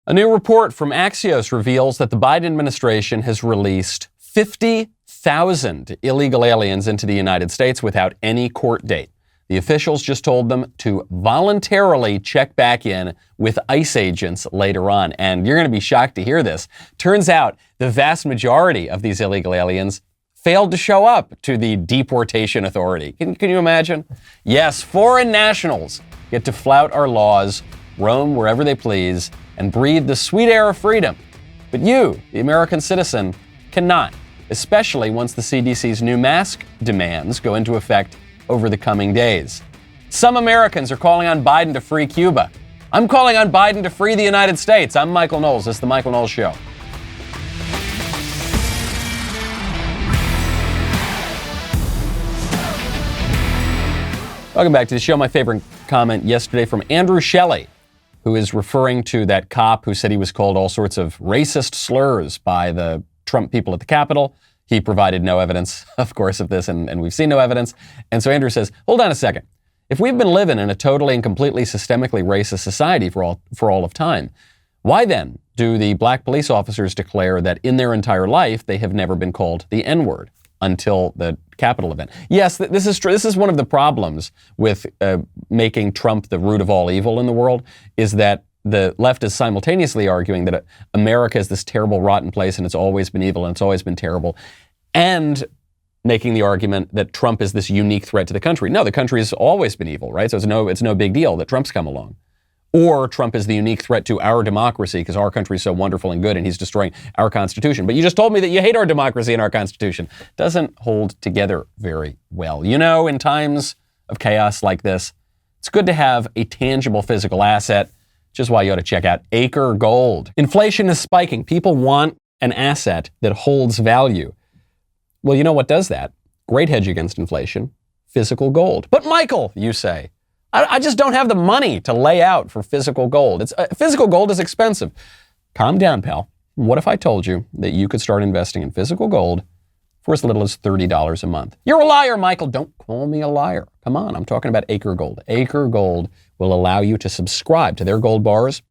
A new report from Axios reveals that the Biden administration has released 50,000 illegal aliens into the United States without any court date. The officials just told them to voluntarily check back in with ICE agents later on. And you're going to be shocked to hear this. Turns out the vast majority of these illegal aliens failed to show up to the deportation authority. Can you imagine? Yes, foreign nationals get to flout our laws, roam wherever they please, and breathe the sweet air of freedom. But you, the American citizen, cannot, especially once the CDC's new mask demands go into effect over the coming days. Some Americans are calling on Biden to free Cuba. I'm calling on Biden to free the United States. I'm Michael Knowles. This is The Michael Knowles Show. Welcome back to the show. My favorite comment yesterday from Andrew Shelley, who is referring to that cop who said he was called all sorts of racist slurs by the Trump people at the Capitol. He provided no evidence, of course, of this, and we've seen no evidence. And so Andrew says, hold on a second. If we've been living in a totally and completely systemically racist society for all of time, why then do the black police officers declare that in their entire life they have never been called the N-word until the Capitol event? Yes, this is true. This is one of the problems with making Trump the root of all evil in the world, is that the left is simultaneously arguing that America is this terrible, rotten place and it's always been evil and it's always been terrible, and making the argument that Trump is this unique threat to the country. No, the country has always been evil, right? So it's no big deal that Trump's come along. Or Trump is the unique threat to our democracy because our country is so wonderful and good and he's destroying our Constitution. But you just told me that you hate our democracy and our Constitution. Doesn't hold together very well. You know, in times of chaos like this, it's good to have a tangible physical asset, which is why you ought to check out Acre Gold. Inflation is spiking. People want an asset that holds value. Well, you know what does that? Great hedge against inflation, physical gold. But Michael, you say, I just don't have the money to lay out for physical gold. Physical gold is expensive. Calm down, pal. What if I told you that you could start investing in physical gold for as little as $30 a month? You're a liar, Michael. Don't call me a liar. Come on, I'm talking about Acre Gold. Acre Gold will allow you to subscribe to their gold bars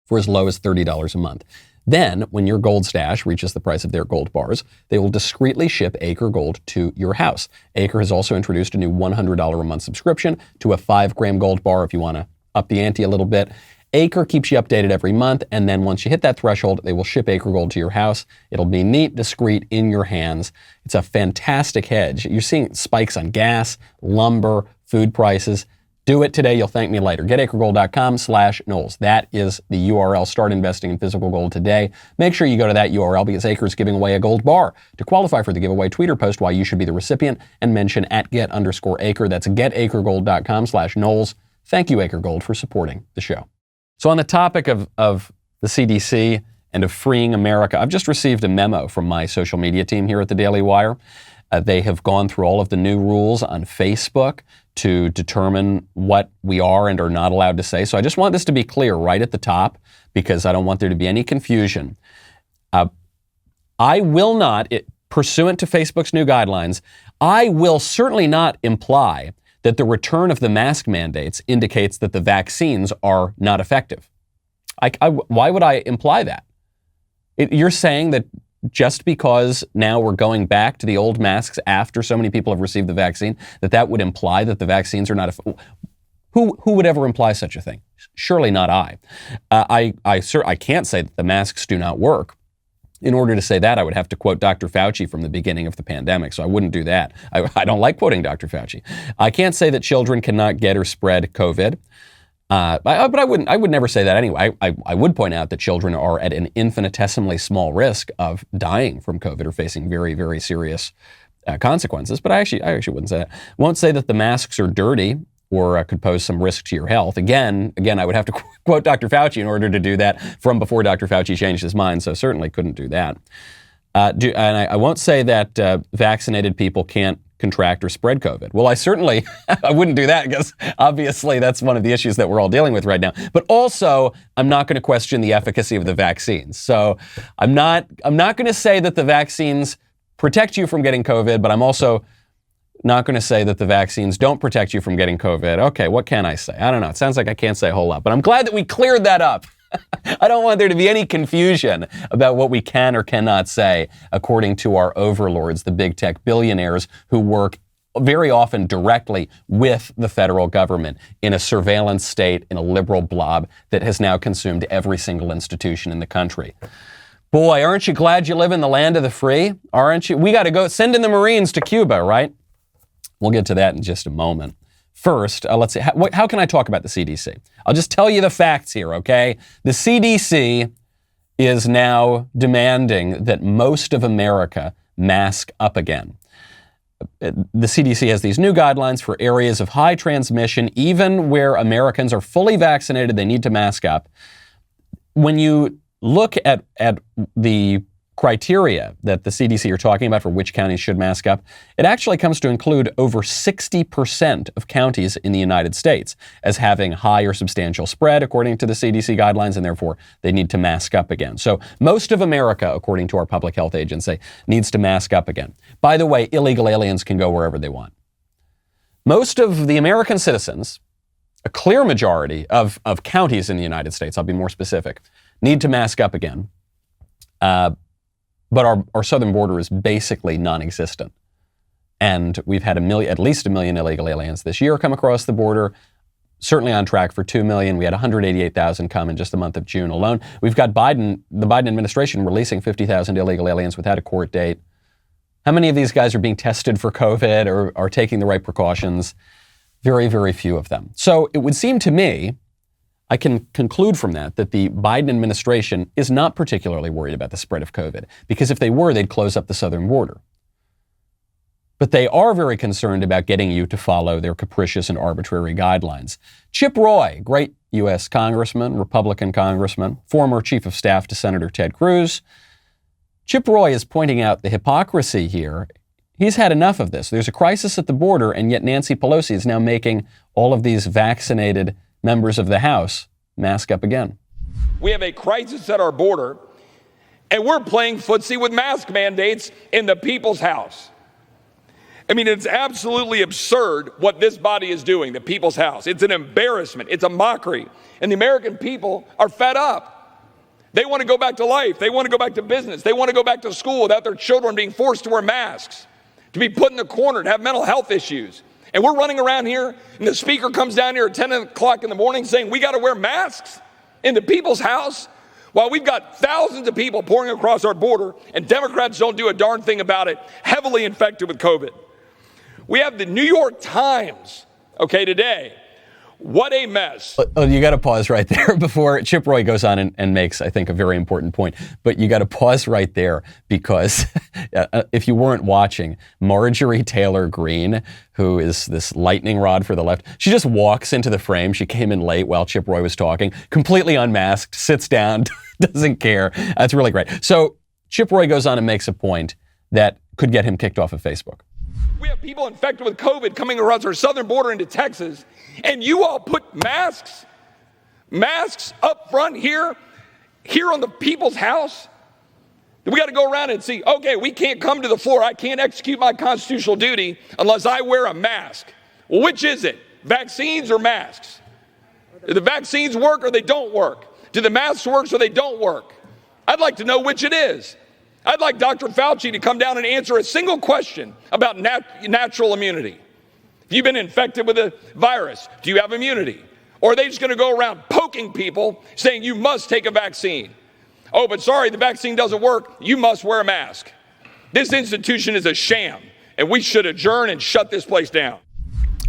for as low as $30 a month. Then, when your gold stash reaches the price of their gold bars, they will discreetly ship Acre Gold to your house. Acre has also introduced a new $100 a month subscription to a 5-gram gold bar if you want to up the ante a little bit. Acre keeps you updated every month, and then once you hit that threshold, they will ship Acre Gold to your house. It'll be neat, discreet, in your hands. It's a fantastic hedge. You're seeing spikes on gas, lumber, food prices. Do it today. You'll thank me later. GetAcreGold.com/Knowles. That is the URL. Start investing in physical gold today. Make sure you go to that URL because Acre is giving away a gold bar. To qualify for the giveaway, tweet or post why you should be the recipient and mention @get_Acre. That's GetAcreGold.com/Knowles. Thank you, Acre Gold, for supporting the show. So on the topic of the CDC and of freeing America, I've just received a memo from my social media team here at the Daily Wire. They have gone through all of the new rules on Facebook to determine what we are and are not allowed to say. So I just want this to be clear right at the top because I don't want there to be any confusion. I will not, pursuant to Facebook's new guidelines, I will certainly not imply that the return of the mask mandates indicates that the vaccines are not effective. Why would I imply that? You're saying that just because now we're going back to the old masks after so many people have received the vaccine, that would imply that the vaccines are not effective? Who would ever imply such a thing? Surely not I. I can't say that the masks do not work. In order to say that, I would have to quote Dr. Fauci from the beginning of the pandemic, so I wouldn't do that. I don't like quoting Dr. Fauci. I can't say that children cannot get or spread COVID. But I would never say that anyway. I would point out that children are at an infinitesimally small risk of dying from COVID or facing very, very serious consequences. But I actually wouldn't say that. Won't say that the masks are dirty or could pose some risk to your health. Again, I would have to quote Dr. Fauci in order to do that from before Dr. Fauci changed his mind, so certainly couldn't do that. And I won't say that vaccinated people can't contract or spread COVID. Well, I wouldn't do that because obviously that's one of the issues that we're all dealing with right now. But also, I'm not going to question the efficacy of the vaccines. So I'm not going to say that the vaccines protect you from getting COVID, but I'm also not going to say that the vaccines don't protect you from getting COVID. Okay, what can I say? I don't know. It sounds like I can't say a whole lot, but I'm glad that we cleared that up. I don't want there to be any confusion about what we can or cannot say, according to our overlords, the big tech billionaires who work very often directly with the federal government in a surveillance state, in a liberal blob that has now consumed every single institution in the country. Boy, aren't you glad you live in the land of the free? Aren't you? We got to go send in the Marines to Cuba, right? We'll get to that in just a moment. First, let's see, how can I talk about the CDC? I'll just tell you the facts here, okay? The CDC is now demanding that most of America mask up again. The CDC has these new guidelines for areas of high transmission, even where Americans are fully vaccinated, they need to mask up. When you look at the criteria that the CDC are talking about for which counties should mask up, it actually comes to include over 60% of counties in the United States as having high or substantial spread, according to the CDC guidelines, and therefore they need to mask up again. So most of America, according to our public health agency, needs to mask up again. By the way, illegal aliens can go wherever they want. Most of the American citizens, a clear majority of counties in the United States, I'll be more specific, need to mask up again. But our southern border is basically non-existent. And we've had at least 1 million illegal aliens this year come across the border, certainly on track for 2 million. We had 188,000 come in just the month of June alone. We've got the Biden administration releasing 50,000 illegal aliens without a court date. How many of these guys are being tested for COVID or are taking the right precautions? Very, very few of them. So it would seem to me, I can conclude from that the Biden administration is not particularly worried about the spread of COVID, because if they were, they'd close up the southern border. But they are very concerned about getting you to follow their capricious and arbitrary guidelines. Chip Roy, great U.S. congressman, Republican congressman, former chief of staff to Senator Ted Cruz. Chip Roy is pointing out the hypocrisy here. He's had enough of this. There's a crisis at the border, and yet Nancy Pelosi is now making all of these vaccinated members of the House mask up again. We have a crisis at our border, and we're playing footsie with mask mandates in the people's house. I mean, it's absolutely absurd what this body is doing, the people's house. It's an embarrassment. It's a mockery. And the American people are fed up. They want to go back to life. They want to go back to business. They want to go back to school without their children being forced to wear masks, to be put in the corner, to have mental health issues. And we're running around here, and the speaker comes down here at 10 o'clock in the morning saying we got to wear masks in the people's house, while we've got thousands of people pouring across our border, and Democrats don't do a darn thing about it, heavily infected with COVID. We have the New York Times, today. What a mess. You got to pause right there before Chip Roy goes on and makes, I think, a very important point. But you got to pause right there because if you weren't watching, Marjorie Taylor Greene, who is this lightning rod for the left, she just walks into the frame. She came in late while Chip Roy was talking, completely unmasked, sits down, doesn't care. That's really great. So Chip Roy goes on and makes a point that could get him kicked off of Facebook. We have people infected with COVID coming across our southern border into Texas, and you all put masks up front here on the people's house. We got to go around and see, okay, we can't come to the floor. I can't execute my constitutional duty unless I wear a mask. Well, which is it? Vaccines or masks? Do the vaccines work or they don't work? Do the masks work or they don't work? I'd like to know which it is. I'd like Dr. Fauci to come down and answer a single question about natural immunity. If you've been infected with a virus, do you have immunity? Or are they just going to go around poking people saying you must take a vaccine? Oh, but sorry, the vaccine doesn't work. You must wear a mask. This institution is a sham, and we should adjourn and shut this place down.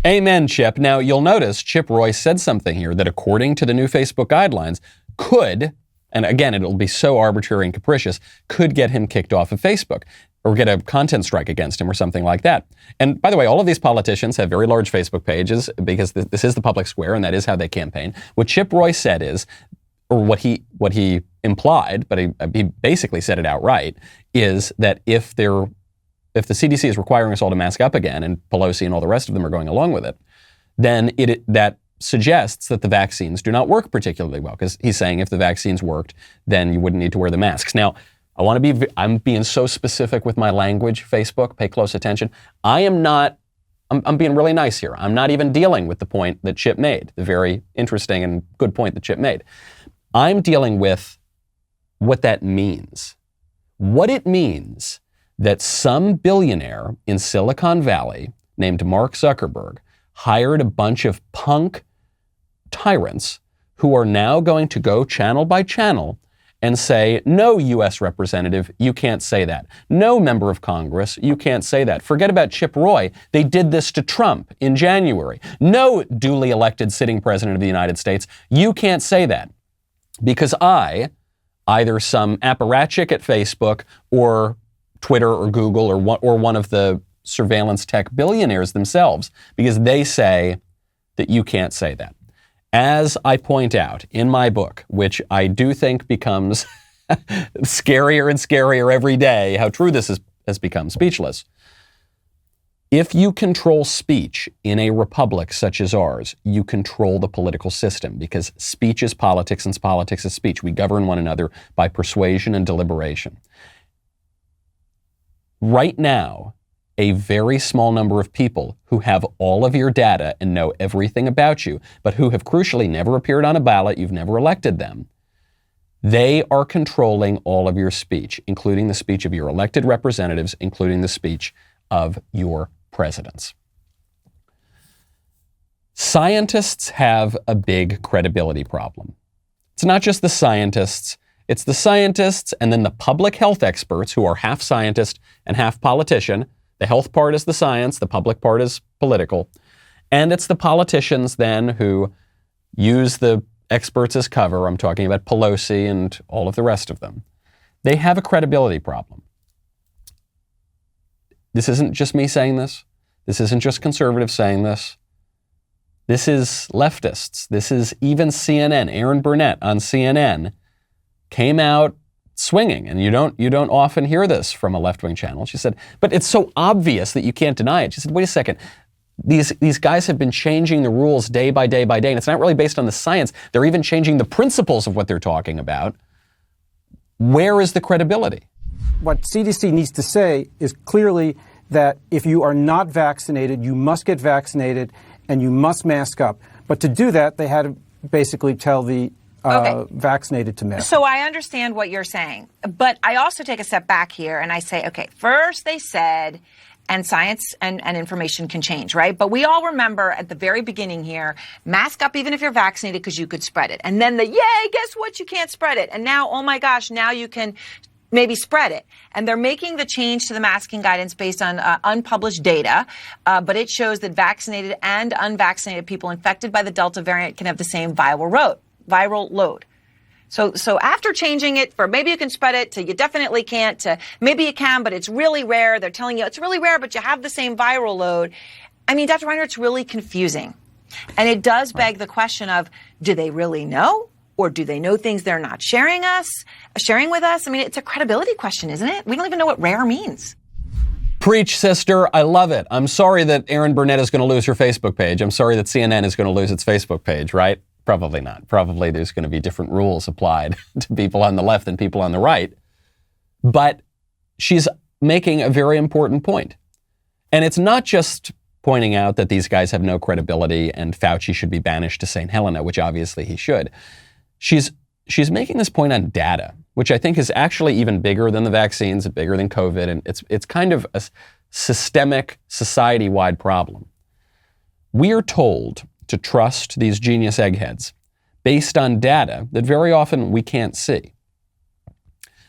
Amen, Chip. Now, you'll notice Chip Roy said something here that, according to the new Facebook guidelines, could, and again, it'll be so arbitrary and capricious, could get him kicked off of Facebook or get a content strike against him or something like that. And by the way, all of these politicians have very large Facebook pages because this is the public square and that is how they campaign. What Chip Roy said is, or what he implied, but he basically said it outright, is that if the CDC is requiring us all to mask up again, and Pelosi and all the rest of them are going along with it, then that suggests that the vaccines do not work particularly well, because he's saying if the vaccines worked, then you wouldn't need to wear the masks. Now, I'm being so specific with my language, Facebook, pay close attention. I'm being really nice here. I'm not even dealing with the point that Chip made, the very interesting and good point that Chip made. I'm dealing with what that means. What it means that some billionaire in Silicon Valley named Mark Zuckerberg hired a bunch of punk tyrants who are now going to go channel by channel and say, no, U.S. representative, you can't say that. No, member of Congress, you can't say that. Forget about Chip Roy. They did this to Trump in January. No, duly elected sitting president of the United States, you can't say that. Because I, either some apparatchik at Facebook or Twitter or Google or one of the surveillance tech billionaires themselves, because they say that you can't say that. As I point out in my book, which I do think becomes scarier and scarier every day, how true this has become, Speechless. If you control speech in a republic such as ours, you control the political system, because speech is politics and politics is speech. We govern one another by persuasion and deliberation. Right now, a very small number of people who have all of your data and know everything about you, but who have crucially never appeared on a ballot, you've never elected them, they are controlling all of your speech, including the speech of your elected representatives, including the speech of your presidents. Scientists have a big credibility problem. It's not just the scientists, it's the scientists and then the public health experts who are half scientist and half politician. The health part is the science, the public part is political. And it's the politicians then who use the experts as cover. I'm talking about Pelosi and all of the rest of them. They have a credibility problem. This isn't just me saying this. This isn't just conservatives saying this. This is leftists. This is even CNN. Erin Burnett on CNN came out swinging, and you don't often hear this from a left-wing channel. She said, but it's so obvious that you can't deny it. She said, wait a second. These guys have been changing the rules day by day by day, and it's not really based on the science. They're even changing the principles of what they're talking about. Where is the credibility? What CDC needs to say is clearly that if you are not vaccinated, you must get vaccinated and you must mask up. But to do that, they had to basically tell the vaccinated to mask. So I understand what you're saying, but I also take a step back here and I say, okay, first they said, and science and information can change, right? But we all remember at the very beginning here, mask up even if you're vaccinated because you could spread it. And then yay, guess what? You can't spread it. And now, oh my gosh, now you can maybe spread it. And they're making the change to the masking guidance based on unpublished data, but it shows that vaccinated and unvaccinated people infected by the Delta variant can have the same viral load. So after changing it for maybe you can spread it to you definitely can't to maybe you can, but it's really rare. They're telling you it's really rare, but you have the same viral load. I mean, Dr. Reiner, it's really confusing. And it does beg the question of, do they really know? Or do they know things they're not sharing with us? I mean, it's a credibility question, isn't it? We don't even know what rare means. Preach, sister. I love it. I'm sorry that Erin Burnett is going to lose her Facebook page. I'm sorry that CNN is going to lose its Facebook page, right? Probably not. Probably there's going to be different rules applied to people on the left and people on the right. But she's making a very important point. And it's not just pointing out that these guys have no credibility and Fauci should be banished to St. Helena, which obviously he should. She's making this point on data, which I think is actually even bigger than the vaccines, bigger than COVID, and it's kind of a systemic, society-wide problem. We are told to trust these genius eggheads based on data that very often we can't see.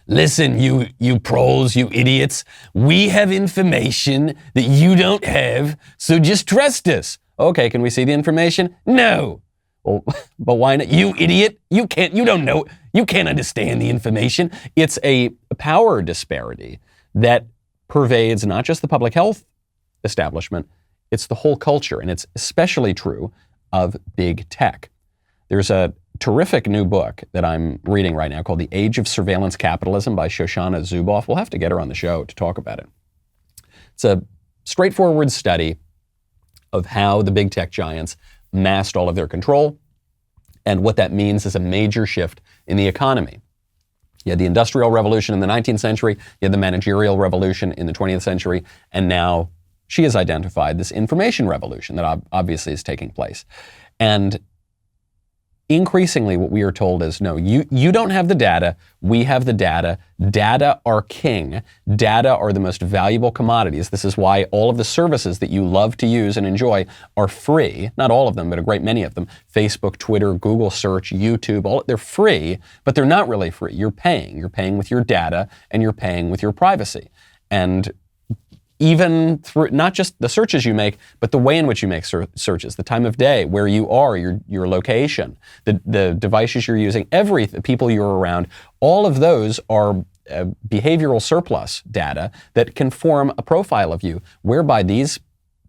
Listen, you proles, you idiots, we have information that you don't have, so just trust us. Okay, can we see the information? No. Well, but why not? You idiot. You don't know. You can't understand the information. It's a power disparity that pervades not just the public health establishment, it's the whole culture. And it's especially true of big tech. There's a terrific new book that I'm reading right now called The Age of Surveillance Capitalism by Shoshana Zuboff. We'll have to get her on the show to talk about it. It's a straightforward study of how the big tech giants masked all of their control, and what that means is a major shift in the economy. You had the Industrial Revolution in the 19th century, you had the Managerial Revolution in the 20th century, and now she has identified this information revolution that obviously is taking place. And increasingly what we are told is, no, you don't have the data, we have the data. Data are king. Data are the most valuable commodities. This is why all of the services that you love to use and enjoy are free. Not all of them, but a great many of them. Facebook, Twitter, Google search, YouTube, they're free, but they're not really free. You're paying. You're paying with your data and you're paying with your privacy. And even through not just the searches you make, but the way in which you make searches, the time of day, where you are, your location, the devices you're using, the people you're around, all of those are behavioral surplus data that can form a profile of you, whereby these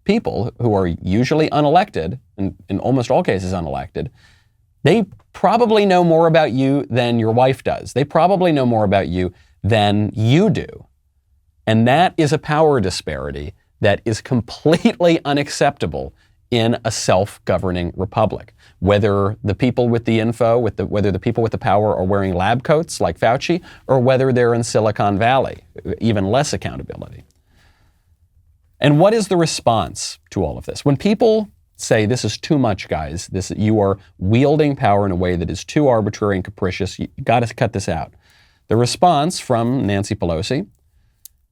people who are usually unelected, and in almost all cases unelected, they probably know more about you than your wife does. They probably know more about you than you do. And that is a power disparity that is completely unacceptable in a self-governing republic. Whether the people with the info, whether the people with the power are wearing lab coats like Fauci, or whether they're in Silicon Valley, even less accountability. And what is the response to all of this? When people say, this is too much, guys, you are wielding power in a way that is too arbitrary and capricious, you got to cut this out. The response from Nancy Pelosi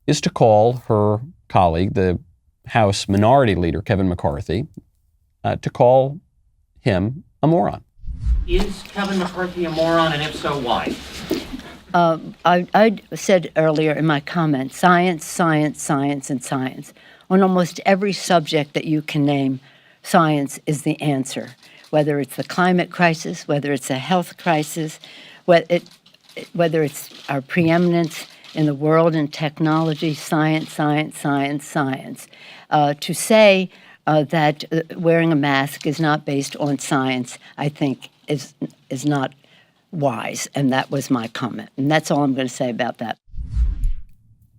is to call her colleague, the House Minority Leader, Kevin McCarthy, to call him a moron. Is Kevin McCarthy a moron, and if so, why? I said earlier in my comment, science, science, science, and science. On almost every subject that you can name, science is the answer. Whether it's the climate crisis, whether it's a health crisis, whether it's our preeminence in the world in technology, science, science, science, science. To say that wearing a mask is not based on science, I think is not wise, and that was my comment. And that's all I'm going to say about that.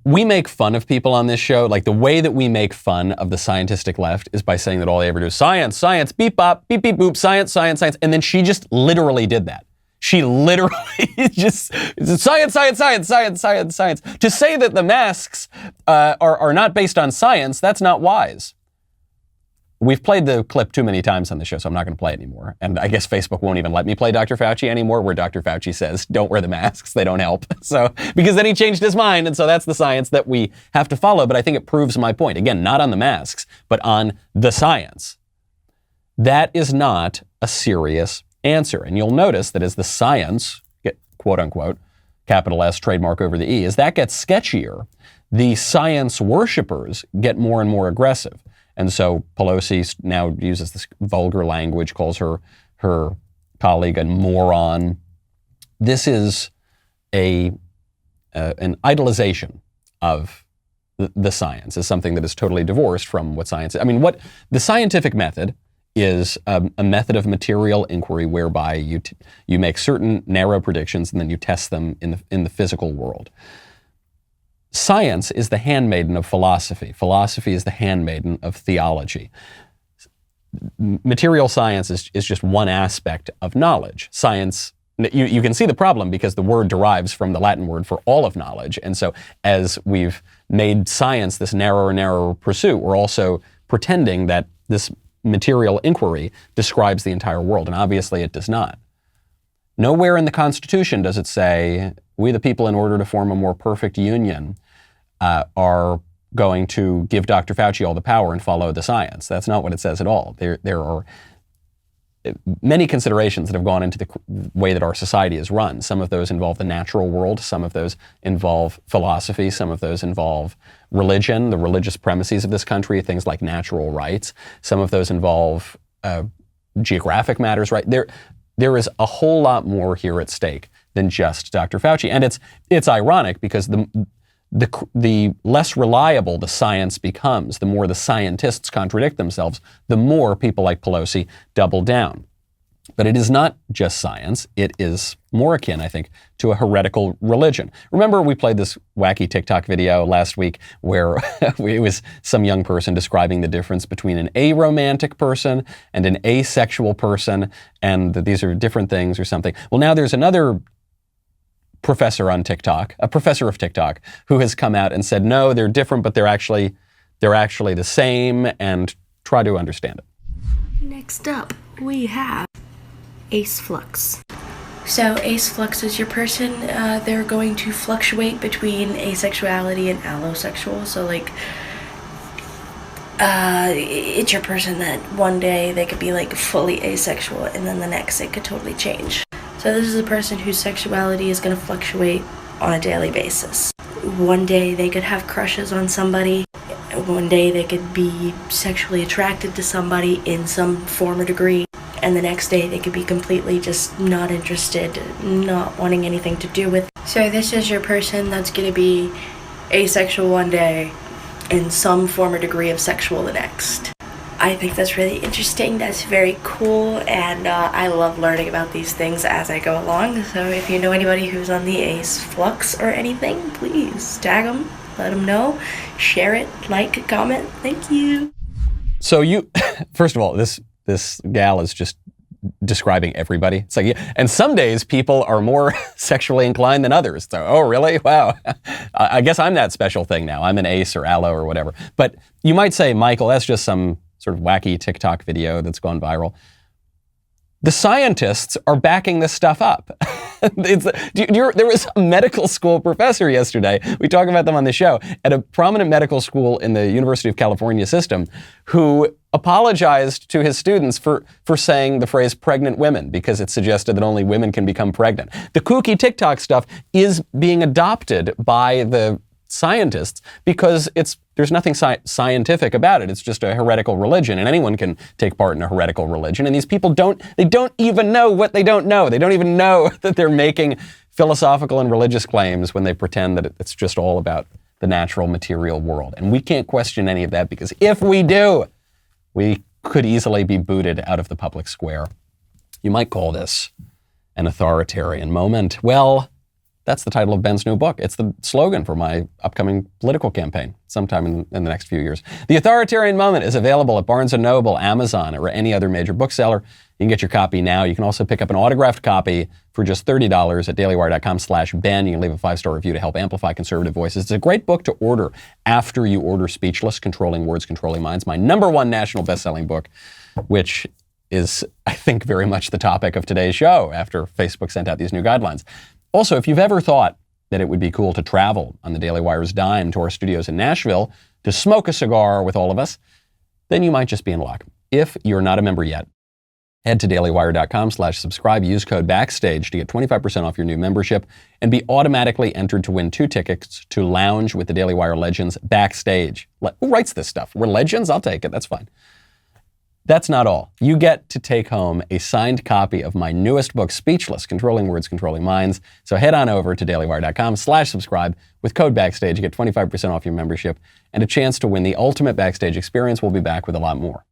We make fun of people on this show. Like, the way that we make fun of the scientistic left is by saying that all they ever do is science, science, beep, bop, beep, beep, boop, science, science, science. And then she just literally did that. She literally just, science, science, science, science, science, science. To say that the masks are not based on science, that's not wise. We've played the clip too many times on the show, so I'm not going to play it anymore. And I guess Facebook won't even let me play Dr. Fauci anymore, where Dr. Fauci says, don't wear the masks, they don't help. So, because then he changed his mind, and so that's the science that we have to follow. But I think it proves my point. Again, not on the masks, but on the science. That is not a serious answer. And you'll notice that as the science, quote unquote, capital S, trademark over the E, as that gets sketchier, the science worshipers get more and more aggressive. And so Pelosi now uses this vulgar language, calls her colleague a moron. This is an idolization of the science, is something that is totally divorced from what science is. I mean, what the scientific method is a method of material inquiry whereby you make certain narrow predictions and then you test them in the physical world. Science is the handmaiden of philosophy. Philosophy is the handmaiden of theology. Material science is just one aspect of knowledge. Science, you can see the problem because the word derives from the Latin word for all of knowledge. And so as we've made science this narrower and narrower pursuit, we're also pretending that this material inquiry describes the entire world, and obviously it does not. Nowhere in the Constitution does it say, we the people, in order to form a more perfect union, are going to give Dr. Fauci all the power and follow the science. That's not what it says at all. There are many considerations that have gone into the way that our society is run. Some of those involve the natural world. Some of those involve philosophy. Some of those involve religion, the religious premises of this country, things like natural rights. Some of those involve geographic matters, right? There is a whole lot more here at stake than just Dr. Fauci. And it's ironic because the less reliable the science becomes, the more the scientists contradict themselves, the more people like Pelosi double down. But it is not just science. It is more akin, I think, to a heretical religion. Remember, we played this wacky TikTok video last week where it was some young person describing the difference between an aromantic person and an asexual person, and that these are different things or something. Well, now there's another professor on TikTok, a professor of TikTok, who has come out and said, no, they're different, but they're actually the same, and try to understand it. Next up, we have ace flux. So ace flux is your person, they're going to fluctuate between asexuality and allosexual. So like, it's your person that one day they could be like fully asexual and then the next it could totally change. So this is a person whose sexuality is going to fluctuate on a daily basis. One day they could have crushes on somebody. One day they could be sexually attracted to somebody in some form or degree. And the next day they could be completely just not interested, not wanting anything to do with. So this is your person that's going to be asexual one day, in some form or degree of sexual the next. I think that's really interesting. That's very cool, and I love learning about these things as I go along. So if you know anybody who's on the ace flux or anything, please tag them, let them know, share it, like, comment. Thank you. So you, first of all, this gal is just describing everybody. It's like, yeah, and some days people are more sexually inclined than others. So, oh, really? Wow. I guess I'm that special thing now. I'm an ace or allo or whatever. But you might say, Michael, that's just some sort of wacky TikTok video that's gone viral. The scientists are backing this stuff up. There was a medical school professor yesterday, we talk about them on the show, at a prominent medical school in the University of California system, who apologized to his students for saying the phrase pregnant women because it suggested that only women can become pregnant. The kooky TikTok stuff is being adopted by the scientists because there's nothing scientific about it. It's just a heretical religion, and anyone can take part in a heretical religion. And these people don't even know what they don't know. They don't even know that they're making philosophical and religious claims when they pretend that it's just all about the natural material world. And we can't question any of that, because if we do, we could easily be booted out of the public square. You might call this an authoritarian moment. Well, that's the title of Ben's new book. It's the slogan for my upcoming political campaign sometime in the next few years. The Authoritarian Moment is available at Barnes & Noble, Amazon, or any other major bookseller. You can get your copy now. You can also pick up an autographed copy for just $30 at dailywire.com/Ben. You can leave a 5-star review to help amplify conservative voices. It's a great book to order after you order Speechless, Controlling Words, Controlling Minds, my #1 national best-selling book, which is, I think, very much the topic of today's show after Facebook sent out these new guidelines. Also, if you've ever thought that it would be cool to travel on the Daily Wire's dime to our studios in Nashville to smoke a cigar with all of us, then you might just be in luck. If you're not a member yet, head to dailywire.com/subscribe, use code BACKSTAGE to get 25% off your new membership and be automatically entered to win 2 tickets to lounge with the Daily Wire legends backstage. Who writes this stuff? We're legends? I'll take it. That's fine. That's not all. You get to take home a signed copy of my newest book, Speechless, Controlling Words, Controlling Minds. So head on over to dailywire.com/subscribe. With code BACKSTAGE, you get 25% off your membership and a chance to win the ultimate backstage experience. We'll be back with a lot more.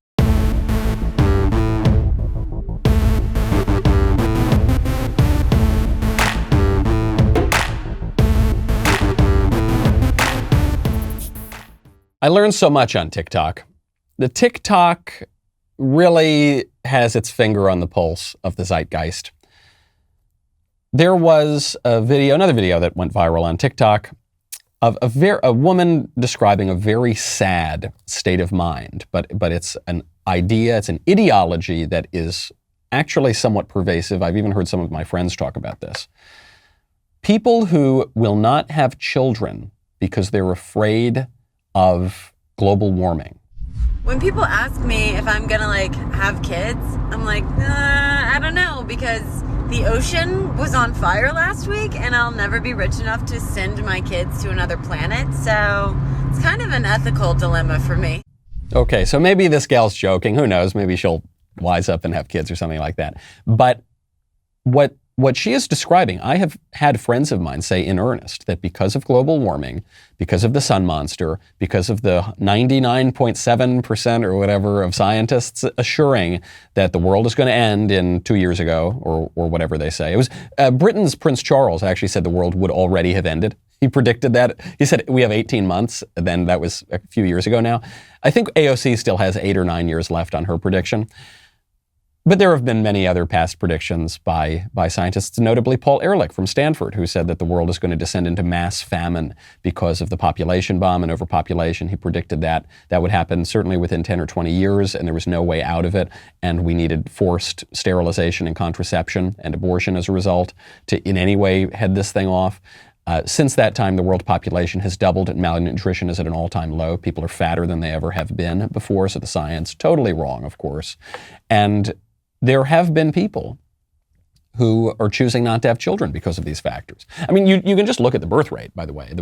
I learned so much on TikTok. The TikTok really has its finger on the pulse of the zeitgeist. There was another video that went viral on TikTok of a woman describing a very sad state of mind, but it's an idea, it's an ideology that is actually somewhat pervasive. I've even heard some of my friends talk about this. People who will not have children because they're afraid of global warming. When people ask me if I'm gonna have kids, I'm like, I don't know, because the ocean was on fire last week and I'll never be rich enough to send my kids to another planet. So it's kind of an ethical dilemma for me. Okay, so maybe this gal's joking. Who knows? Maybe she'll wise up and have kids or something like that. But what she is describing, I have had friends of mine say in earnest that because of global warming, because of the sun monster, because of the 99.7% or whatever of scientists assuring that the world is going to end in 2 years ago, or whatever they say. It was Britain's Prince Charles actually said the world would already have ended. He predicted that. He said we have 18 months. Then that was a few years ago now. I think AOC still has 8 or 9 years left on her prediction. But what she is describing, I have had friends of mine say in earnest that because of global warming, because of the sun monster, because of the 99.7% or whatever of scientists assuring that the world is going to end in 2 years ago, or whatever they say. It was Britain's Prince Charles actually said the world would already have ended. He said we have 18 months. Then that was a few years ago now. I think AOC still has 8 or 9 years left on her prediction. But there have been many other past predictions by scientists, notably Paul Ehrlich from Stanford, who said that the world is going to descend into mass famine because of the population bomb and overpopulation. He predicted that would happen certainly within 10 or 20 years, and there was no way out of it, and we needed forced sterilization and contraception and abortion as a result to in any way head this thing off. Since that time, the world population has doubled and malnutrition is at an all-time low. People are fatter than they ever have been before, so the science, totally wrong, of course. And there have been people who are choosing not to have children because of these factors. I mean, you can just look at the birth rate, by the way.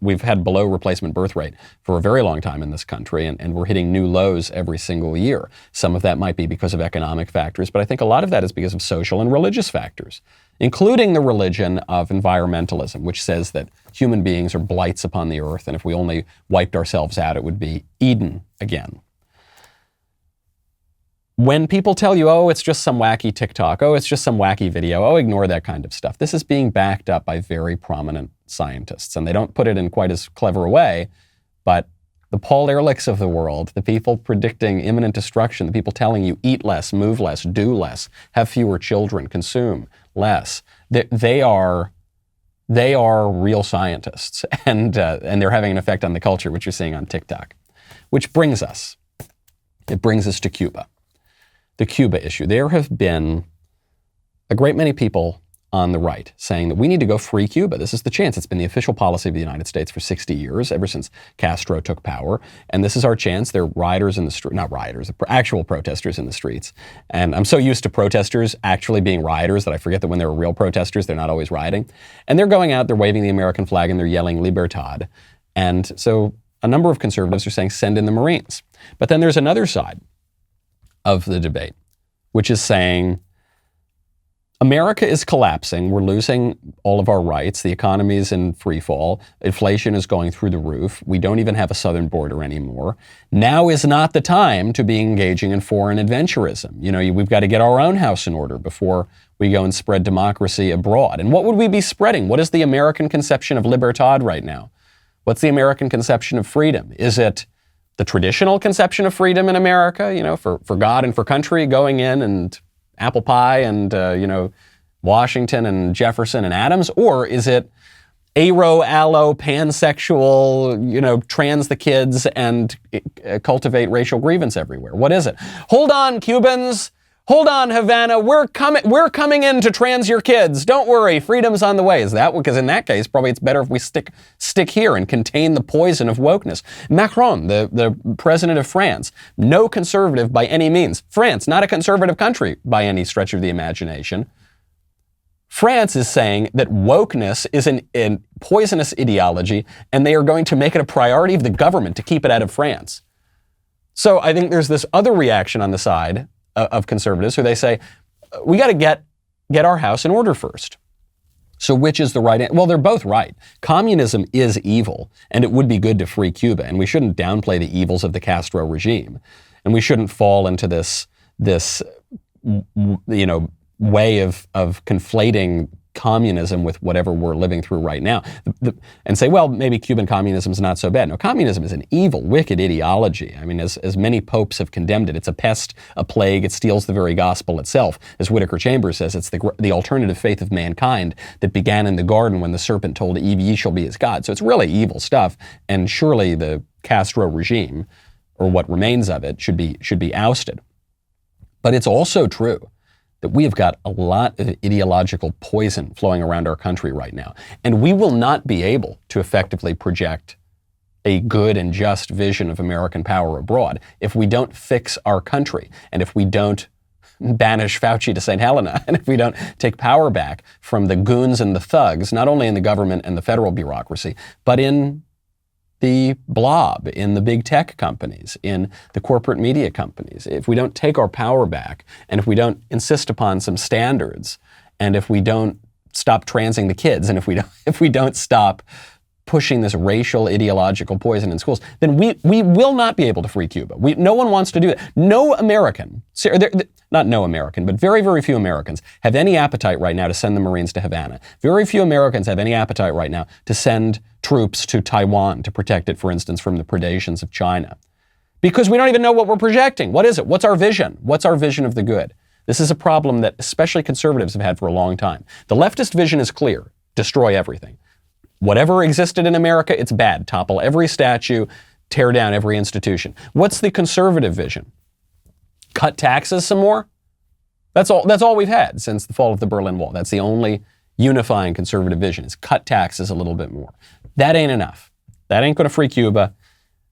We've had below replacement birth rate for a very long time in this country, and we're hitting new lows every single year. Some of that might be because of economic factors, but I think a lot of that is because of social and religious factors, including the religion of environmentalism, which says that human beings are blights upon the earth, and if we only wiped ourselves out, it would be Eden again. When people tell you, oh, it's just some wacky TikTok, oh, it's just some wacky video, oh, ignore that kind of stuff. This is being backed up by very prominent scientists, and they don't put it in quite as clever a way, but the Paul Ehrlichs of the world, the people predicting imminent destruction, the people telling you eat less, move less, do less, have fewer children, consume less, they are real scientists, and they're having an effect on the culture, which you're seeing on TikTok. Which brings us to Cuba. The Cuba issue. There have been a great many people on the right saying that we need to go free Cuba. This is the chance. It's been the official policy of the United States for 60 years, ever since Castro took power. And this is our chance. There are rioters in the street, not rioters, actual protesters in the streets. And I'm so used to protesters actually being rioters that I forget that when they're real protesters, they're not always rioting. And they're going out, they're waving the American flag, and they're yelling Libertad. And so a number of conservatives are saying, send in the Marines. But then there's another side of the debate, which is saying America is collapsing. We're losing all of our rights. The economy is in free fall. Inflation is going through the roof. We don't even have a southern border anymore. Now is not the time to be engaging in foreign adventurism. You know, we've got to get our own house in order before we go and spread democracy abroad. And what would we be spreading? What is the American conception of libertad right now? What's the American conception of freedom? Is it the traditional conception of freedom in America, you know, for God and for country, going in and apple pie and, Washington and Jefferson and Adams? Or is it aro, pansexual, trans the kids and cultivate racial grievance everywhere? What is it? Hold on, Cubans. Hold on, Havana. We're coming in to trans your kids. Don't worry, freedom's on the way. Is that because in that case, probably it's better if we stick here and contain the poison of wokeness. Macron, the president of France, no conservative by any means. France, not a conservative country by any stretch of the imagination. France is saying that wokeness is a poisonous ideology, and they are going to make it a priority of the government to keep it out of France. So I think there's this other reaction on the side of conservatives who they say, we got to get our house in order first. So which is the right answer? Well, they're both right. Communism is evil, and it would be good to free Cuba, and we shouldn't downplay the evils of the Castro regime, and we shouldn't fall into this way of conflating communism with whatever we're living through right now, and say, well, maybe Cuban communism is not so bad. No, communism is an evil, wicked ideology. I mean, as many popes have condemned it, it's a pest, a plague. It steals the very gospel itself. As Whittaker Chambers says, it's the alternative faith of mankind that began in the garden when the serpent told Eve, ye shall be as God. So it's really evil stuff, and surely the Castro regime, or what remains of it, should be ousted. But it's also true that we have got a lot of ideological poison flowing around our country right now. And we will not be able to effectively project a good and just vision of American power abroad if we don't fix our country, and if we don't banish Fauci to St. Helena, and if we don't take power back from the goons and the thugs, not only in the government and the federal bureaucracy, but in the blob, in the big tech companies, in the corporate media companies. If we don't take our power back, and if we don't insist upon some standards, and if we don't stop transing the kids, and if we don't stop pushing this racial ideological poison in schools, then we will not be able to free Cuba. No one wants to do that. No American, not no American, but very, very few Americans have any appetite right now to send the Marines to Havana. Very few Americans have any appetite right now to send troops to Taiwan to protect it, for instance, from the predations of China. Because we don't even know what we're projecting. What is it? What's our vision? What's our vision of the good? This is a problem that especially conservatives have had for a long time. The leftist vision is clear. Destroy everything. Whatever existed in America, it's bad. Topple every statue, tear down every institution. What's the conservative vision? Cut taxes some more? That's all we've had since the fall of the Berlin Wall. That's the only unifying conservative vision, is cut taxes a little bit more. That ain't enough. That ain't going to free Cuba.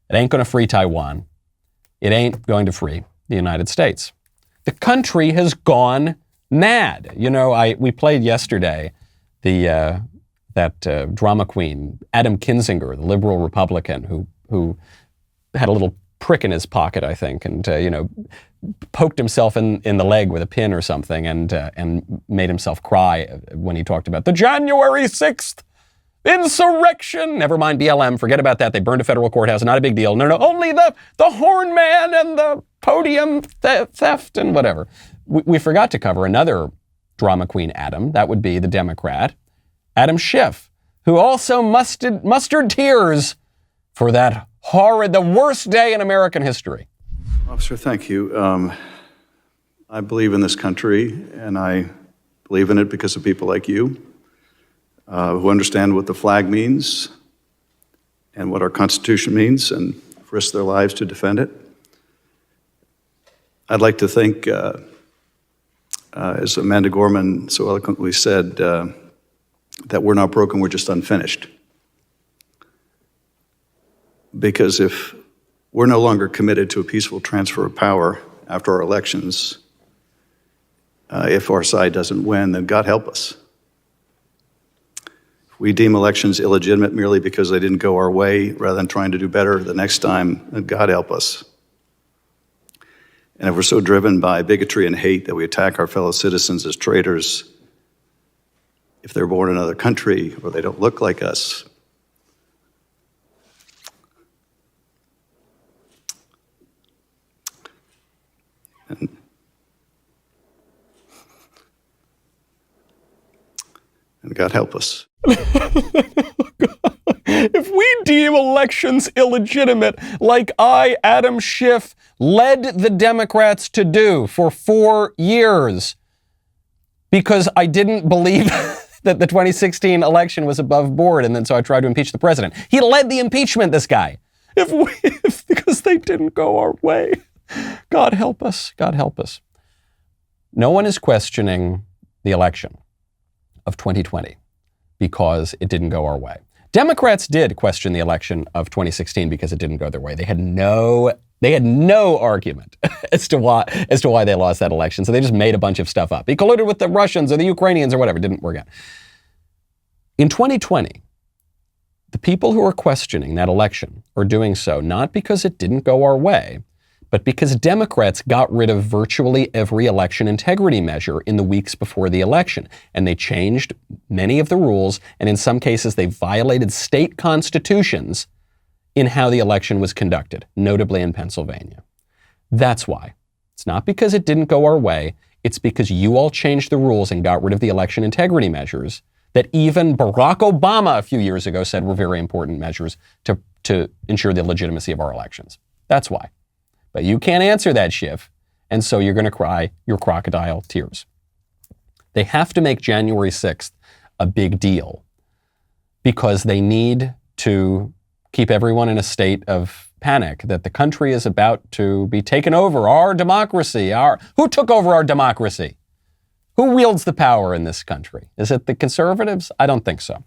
It ain't going to free Taiwan. It ain't going to free the United States. The country has gone mad. You know, we played yesterday that drama queen, Adam Kinzinger, the liberal Republican who had a little prick in his pocket, I think, and poked himself in the leg with a pin or something, and made himself cry when he talked about the January 6th insurrection. Never mind BLM, forget about that. They burned a federal courthouse, not a big deal. No, only the horn man and the podium theft and whatever. We forgot to cover another drama queen, Adam. That would be the Democrat, Adam Schiff, who also mustered tears for that the worst day in American history. Officer, thank you. I believe in this country, and I believe in it because of people like you, who understand what the flag means and what our Constitution means and risk their lives to defend it. I'd like to think, as Amanda Gorman so eloquently said, that we're not broken, we're just unfinished. Because if we're no longer committed to a peaceful transfer of power after our elections, if our side doesn't win, then God help us. If we deem elections illegitimate merely because they didn't go our way, rather than trying to do better the next time, then God help us. And if we're so driven by bigotry and hate that we attack our fellow citizens as traitors, if they're born in another country or they don't look like us, and God help us. If we deem elections illegitimate, like Adam Schiff, led the Democrats to do for 4 years, because I didn't believe that the 2016 election was above board, and then so I tried to impeach the president. He led the impeachment, this guy. Because they didn't go our way. God help us. God help us. No one is questioning the election of 2020 because it didn't go our way. Democrats did question the election of 2016 because it didn't go their way. They had no argument as to why they lost that election. So they just made a bunch of stuff up. He colluded with the Russians or the Ukrainians or whatever. It didn't work out. In 2020, the people who are questioning that election are doing so not because it didn't go our way, but because Democrats got rid of virtually every election integrity measure in the weeks before the election. And they changed many of the rules, and in some cases they violated state constitutions in how the election was conducted, notably in Pennsylvania. That's why. It's not because it didn't go our way, it's because you all changed the rules and got rid of the election integrity measures that even Barack Obama a few years ago said were very important measures to ensure the legitimacy of our elections. That's why. But you can't answer that, Schiff, and so you're going to cry your crocodile tears. They have to make January 6th a big deal because they need to keep everyone in a state of panic that the country is about to be taken over. Our democracy, who took over our democracy? Who wields the power in this country? Is it the conservatives? I don't think so.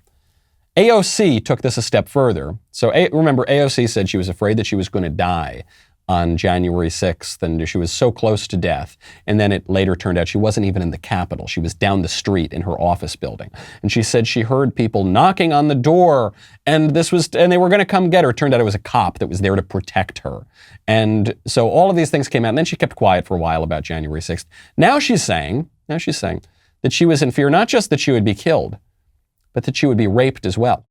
AOC took this a step further. So remember, AOC said she was afraid that she was going to die on January 6th, and she was so close to death. And then it later turned out she wasn't even in the Capitol. She was down the street in her office building. And she said she heard people knocking on the door, and they were going to come get her. It turned out it was a cop that was there to protect her. And so all of these things came out, and then she kept quiet for a while about January 6th. Now she's saying that she was in fear, not just that she would be killed, but that she would be raped as well.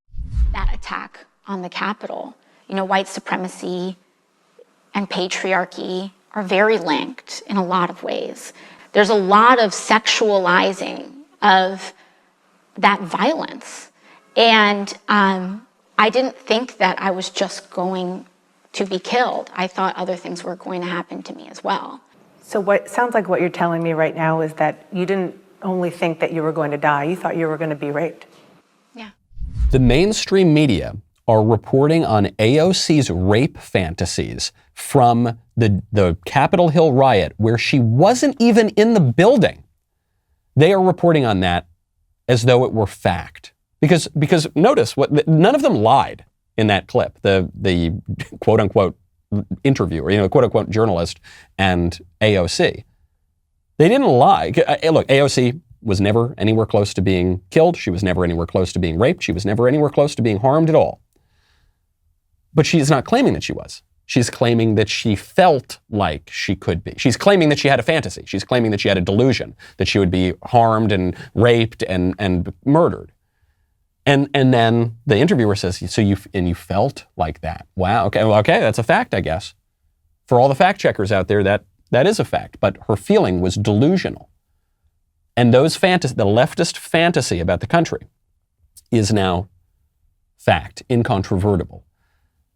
That attack on the Capitol, white supremacy and patriarchy are very linked in a lot of ways. There's a lot of sexualizing of that violence. And I didn't think that I was just going to be killed. I thought other things were going to happen to me as well. So what sounds like what you're telling me right now is that you didn't only think that you were going to die, you thought you were going to be raped. Yeah. The mainstream media are reporting on AOC's rape fantasies from the Capitol Hill riot, where she wasn't even in the building. They are reporting on that as though it were fact. Because notice, none of them lied in that clip. The quote unquote interviewer, quote unquote journalist and AOC. They didn't lie. Look, AOC was never anywhere close to being killed. She was never anywhere close to being raped. She was never anywhere close to being harmed at all. But she's not claiming that she was. She's claiming that she felt like she could be. She's claiming that she had a fantasy. She's claiming that she had a delusion, that she would be harmed and raped and murdered. And then the interviewer says, so you felt like that? Wow, okay, that's a fact, I guess. For all the fact checkers out there, that is a fact. But her feeling was delusional. And the leftist fantasy about the country is now fact, incontrovertible.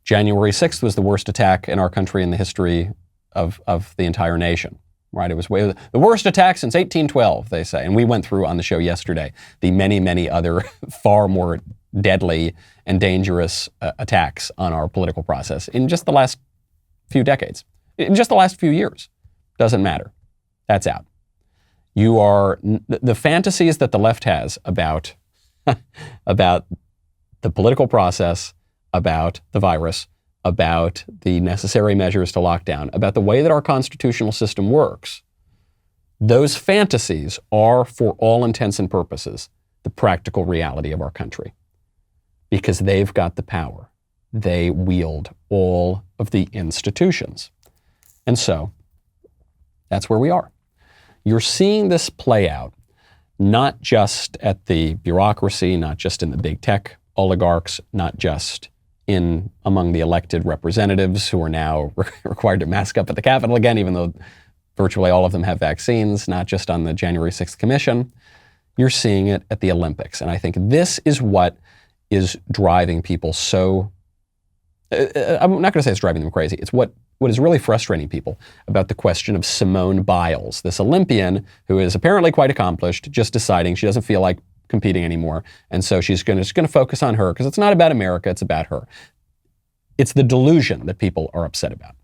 January 6th was the worst attack in our country in the history of the entire nation, right? It was the worst attack since 1812, they say. And we went through on the show yesterday the many, many other far more deadly and dangerous attacks on our political process in just the last few decades, in just the last few years. Doesn't matter. That's out. The fantasies that the left has about the political process, about the virus, about the necessary measures to lock down, about the way that our constitutional system works, those fantasies are, for all intents and purposes, the practical reality of our country. Because they've got the power. They wield all of the institutions. And so, that's where we are. You're seeing this play out, not just at the bureaucracy, not just in the big tech oligarchs, not just among the elected representatives who are now required to mask up at the Capitol again, even though virtually all of them have vaccines, not just on the January 6th Commission. You're seeing it at the Olympics. And I think this is what is driving people so, I'm not going to say it's driving them crazy. It's what is really frustrating people about the question of Simone Biles, this Olympian who is apparently quite accomplished, just deciding she doesn't feel like competing anymore. And so she's just going to focus on her because it's not about America, it's about her. It's the delusion that people are upset about.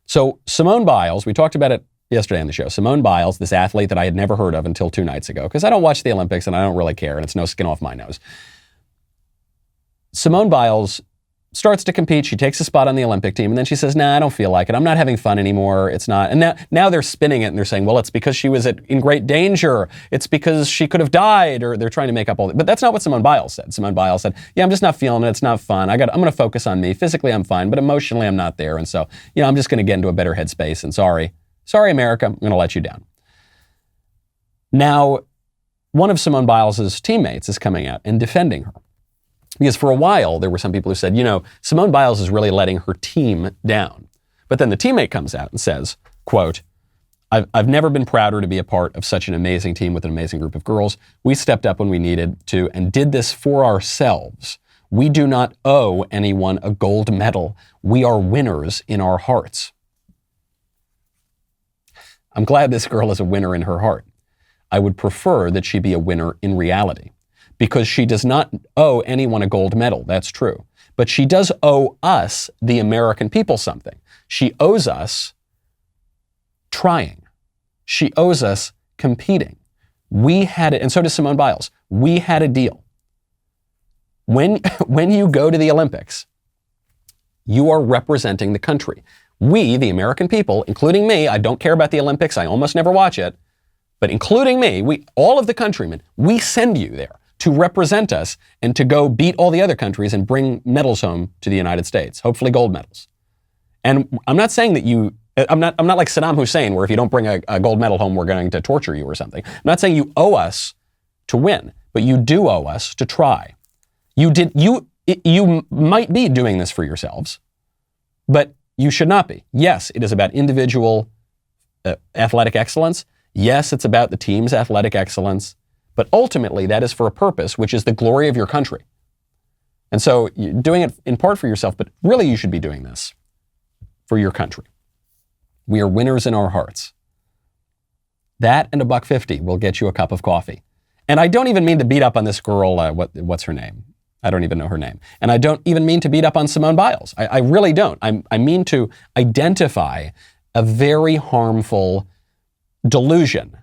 So Simone Biles, we talked about it yesterday on the show. Simone Biles, this athlete that I had never heard of until 2 nights ago, because I don't watch the Olympics and I don't really care and it's no skin off my nose. Simone Biles starts to compete. She takes a spot on the Olympic team, and then she says, nah, I don't feel like it. I'm not having fun anymore. It's not. And now they're spinning it, and they're saying, well, it's because she was in great danger. It's because she could have died, or they're trying to make up all that. But that's not what Simone Biles said. Simone Biles said, yeah, I'm just not feeling it. It's not fun. I'm going to focus on me. Physically, I'm fine, but emotionally, I'm not there. And so, I'm just going to get into a better headspace, and sorry, America, I'm going to let you down. Now, one of Simone Biles' teammates is coming out and defending her. Because for a while, there were some people who said, Simone Biles is really letting her team down. But then the teammate comes out and says, quote, I've never been prouder to be a part of such an amazing team with an amazing group of girls. We stepped up when we needed to and did this for ourselves. We do not owe anyone a gold medal. We are winners in our hearts. I'm glad this girl is a winner in her heart. I would prefer that she be a winner in reality. Because she does not owe anyone a gold medal, that's true. But she does owe us, the American people, something. She owes us trying. She owes us competing. We had it, and so does Simone Biles. We had a deal. When you go to the Olympics, you are representing the country. We, the American people, including me, I don't care about the Olympics, I almost never watch it, but including me, all of the countrymen, we send you there to represent us and to go beat all the other countries and bring medals home to the United States, hopefully gold medals. And I'm not saying that I'm not like Saddam Hussein, where if you don't bring a gold medal home, we're going to torture you or something. I'm not saying you owe us to win, but you do owe us to try. You might be doing this for yourselves, but you should not be. Yes, it is about individual athletic excellence. Yes, it's about the team's athletic excellence. But ultimately, that is for a purpose, which is the glory of your country. And so you're doing it in part for yourself, but really you should be doing this for your country. We are winners in our hearts. That and $1.50 will get you a cup of coffee. And I don't even mean to beat up on this girl, what's her name? I don't even know her name. And I don't even mean to beat up on Simone Biles. I really don't. I mean to identify a very harmful delusion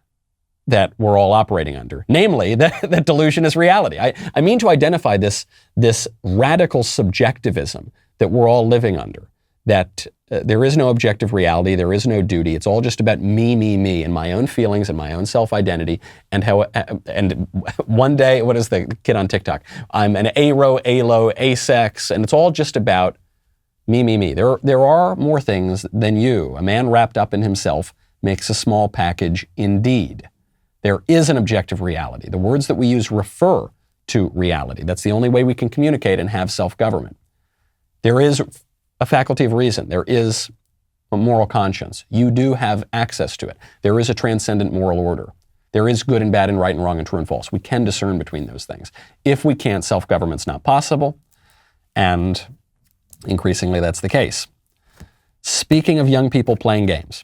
that we're all operating under. Namely, that delusion is reality. I mean to identify this radical subjectivism that we're all living under, that there is no objective reality, there is no duty. It's all just about me, and my own feelings and my own self-identity, and one day, what is the kid on TikTok? I'm an aro, alo, asex, and it's all just about me. There are more things than you. A man wrapped up in himself makes a small package indeed. There is an objective reality. The words that we use refer to reality. That's the only way we can communicate and have self-government. There is a faculty of reason. There is a moral conscience. You do have access to it. There is a transcendent moral order. There is good and bad and right and wrong and true and false. We can discern between those things. If we can't, self-government's not possible, and increasingly that's the case. Speaking of young people playing games,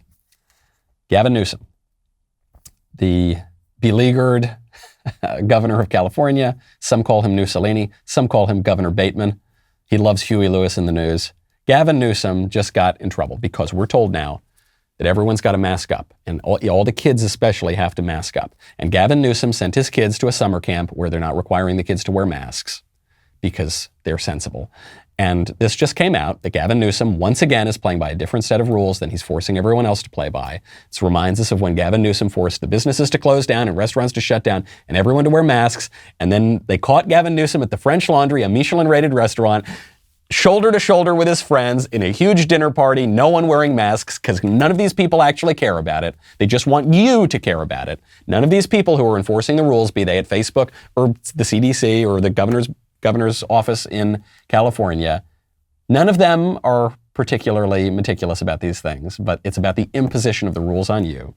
Gavin Newsom, the beleaguered governor of California, some call him Mussolini, some call him Governor Bateman. He loves Huey Lewis in the news. Gavin Newsom just got in trouble because we're told now that everyone's got to mask up, and all the kids especially have to mask up. And Gavin Newsom sent his kids to a summer camp where they're not requiring the kids to wear masks because they're sensible. And this just came out that Gavin Newsom, once again, is playing by a different set of rules than he's forcing everyone else to play by. This reminds us of when Gavin Newsom forced the businesses to close down and restaurants to shut down and everyone to wear masks. And then they caught Gavin Newsom at the French Laundry, a Michelin-rated restaurant, shoulder to shoulder with his friends in a huge dinner party, no one wearing masks, because none of these people actually care about it. They just want you to care about it. None of these people who are enforcing the rules, be they at Facebook or the CDC or the governor's office in California, none of them are particularly meticulous about these things, but it's about the imposition of the rules on you.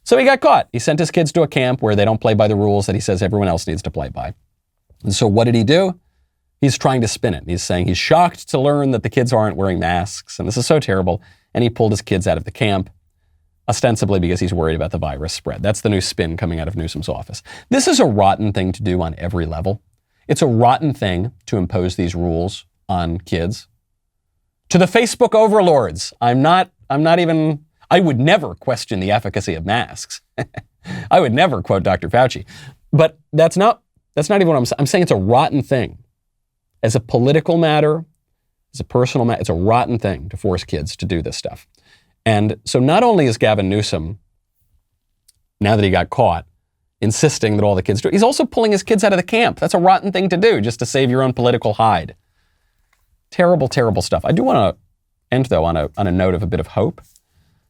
So he got caught. He sent his kids to a camp where they don't play by the rules that he says everyone else needs to play by. And so what did he do? He's trying to spin it. He's saying he's shocked to learn that the kids aren't wearing masks, and this is so terrible. And he pulled his kids out of the camp, ostensibly because he's worried about the virus spread. That's the new spin coming out of Newsom's office. This is a rotten thing to do on every level. It's a rotten thing to impose these rules on kids. To the Facebook overlords, I would never question the efficacy of masks. I would never quote Dr. Fauci. But that's not even what I'm saying. It's a rotten thing. As a political matter, as a personal matter, it's a rotten thing to force kids to do this stuff. And so not only is Gavin Newsom, now that he got caught, insisting that all the kids do it, he's also pulling his kids out of the camp. That's a rotten thing to do just to save your own political hide. Terrible, terrible stuff. I do want to end, though, on a note of a bit of hope,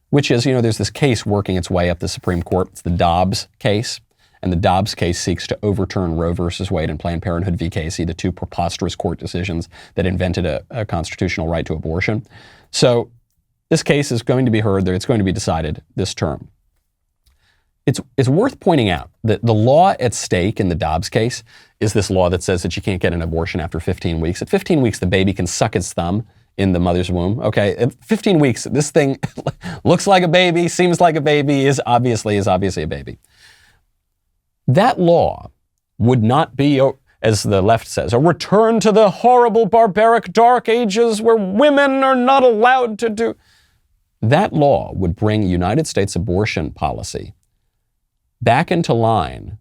which is, there's this case working its way up the Supreme Court. It's the Dobbs case. And the Dobbs case seeks to overturn Roe versus Wade and Planned Parenthood v. Casey, the two preposterous court decisions that invented a constitutional right to abortion. So this case is going to be heard. It's going to be decided this term. It's worth pointing out that the law at stake in the Dobbs case is this law that says that you can't get an abortion after 15 weeks. At 15 weeks, the baby can suck its thumb in the mother's womb. Okay, at 15 weeks, this thing looks like a baby, seems like a baby, is obviously a baby. That law would not be, as the left says, a return to the horrible, barbaric, dark ages where women are not allowed to do. That law would bring United States abortion policy back into line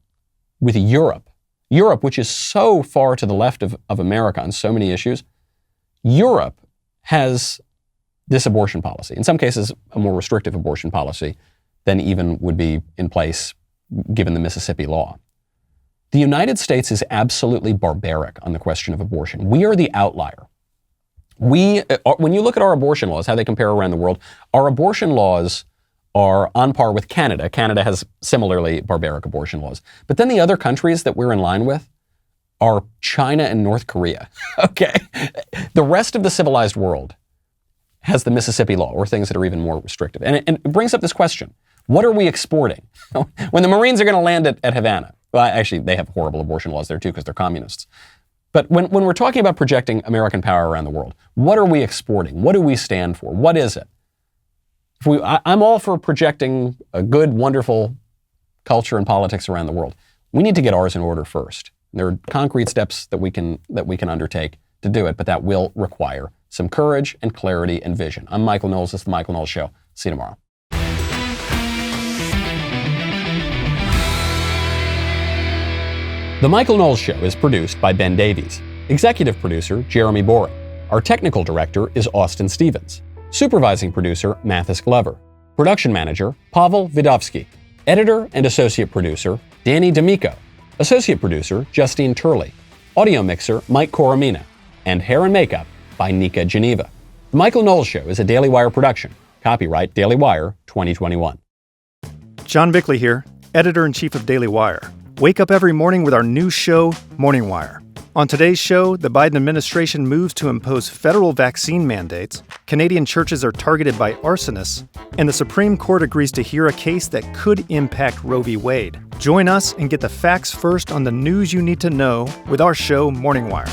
with Europe. Europe, which is so far to the left of America on so many issues, Europe has this abortion policy. In some cases, a more restrictive abortion policy than even would be in place given the Mississippi law. The United States is absolutely barbaric on the question of abortion. We are the outlier. When you look at our abortion laws, how they compare around the world, our abortion laws are on par with Canada. Canada has similarly barbaric abortion laws. But then the other countries that we're in line with are China and North Korea. Okay? The rest of the civilized world has the Mississippi law, or things that are even more restrictive. And it brings up this question. What are we exporting? When the Marines are going to land at Havana, well, actually, they have horrible abortion laws there too because they're communists. But when we're talking about projecting American power around the world, what are we exporting? What do we stand for? What is it? I'm all for projecting a good, wonderful culture and politics around the world. We need to get ours in order first. There are concrete steps that we can undertake to do it, but that will require some courage and clarity and vision. I'm Michael Knowles. This is The Michael Knowles Show. See you tomorrow. The Michael Knowles Show is produced by Ben Davies. Executive producer, Jeremy Boring. Our technical director is Austin Stevens. Supervising producer, Mathis Glover. Production manager, Pavel Vidovsky. Editor and associate producer, Danny D'Amico. Associate producer, Justine Turley. Audio mixer, Mike Coromina. And hair and makeup by Nika Geneva. The Michael Knowles Show is a Daily Wire production. Copyright Daily Wire 2021. John Bickley here, editor-in-chief of Daily Wire. Wake up every morning with our new show, Morning Wire. On today's show, the Biden administration moves to impose federal vaccine mandates, Canadian churches are targeted by arsonists, and the Supreme Court agrees to hear a case that could impact Roe v. Wade. Join us and get the facts first on the news you need to know with our show, Morning Wire.